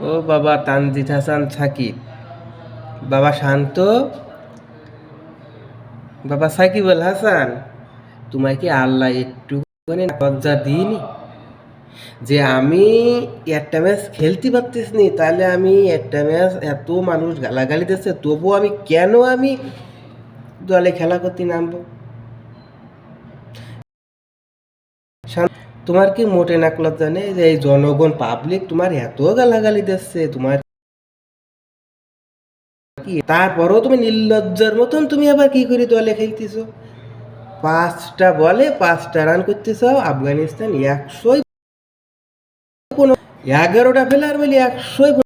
ও বাবা তানজিদ হাসান সাকিব, বাবা শান্ত, বাবা সাকিব আল হাসান, তোমায় কি আল্লাহ একটুখানি লজ্জা দিইনি যে আমি একটা ম্যাচ খেলতে পারতেছি নি? তাহলে আমি একটা ম্যাচ এত মানুষ গালাগালি দিচ্ছে, তবুও আমি কেন দলে খেলা করতে নামবো? তোমার কি মোটে নাক লজ্জা নেই যে এই জনগণ পাবলিক তোমার এত গালাগালি দিচ্ছে, তোমার কি তারপরেও তুমি নির্লজ্জার মতন তুমি আবার কি করে দলে খেলতেছো? 5টা বলে 5টা রান করতে চাও, আফগানিস্তান 11টা প্লেয়ার মিলে 115।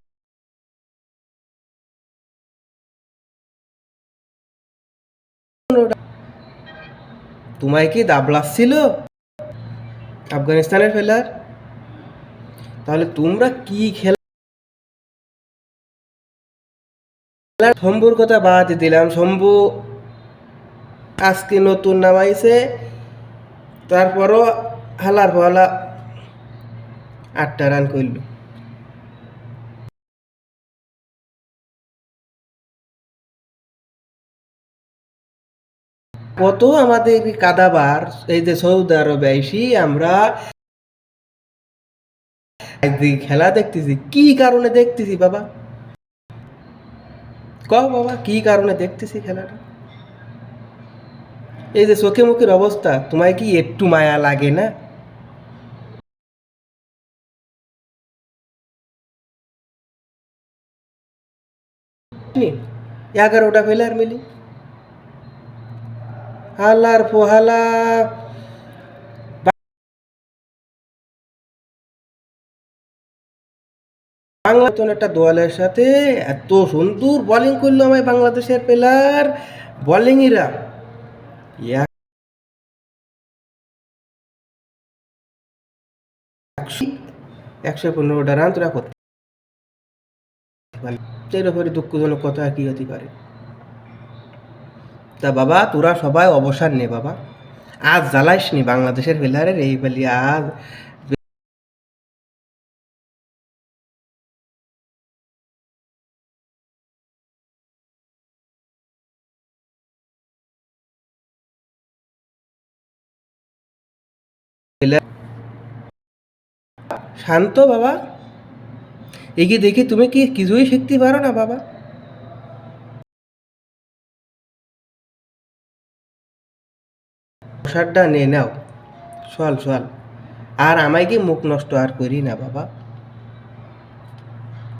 তোমায় কি দাবলাস ছিল আফগানিস্তানের প্লেয়ার? তাহলে তোমরা কি খেলা? শম্ভুর কথা বাদ দিলাম, শম্ভু আজকে নতুন নামাইছে, তারপরও হালার ফালা 8টা রান করল। কত আমাদের কাদাবার এই যে সৌদি আরবে আইসি আমরা খেলা দেখতেছি, কি কারণে দেখতেছি বাবা? কও বাবা কি কারণে দেখতেছি খেলাটা? এই যে চোখে মুখের অবস্থা, তোমায় কি একটু মায়া লাগে না? নি, 11টা প্লেয়ার মিলি হালার পোহালা বাংলাদেশ একটা দলের সাথে এত সুন্দর বোলিং করলো আমায় বাংলাদেশের প্লেয়ার, বোলিংইরা 115টা রান তোরা করতে পারলি। এর উপরে দুঃখজনক কথা আর কি হতে পারে? তা বাবা তোরা সবাই অবসর নে বাবা, আজ জ্বালাইস নি বাংলাদেশের প্লেয়ারের এই বলি আজ শান্ত বাবা, এগিয়ে দেখি তুমি কি কিছুই শিখতে পারো না বাবা? অবসরটা নে নাও, চল চল, আর আমায় কি মুখ নষ্ট আর করি না বাবা।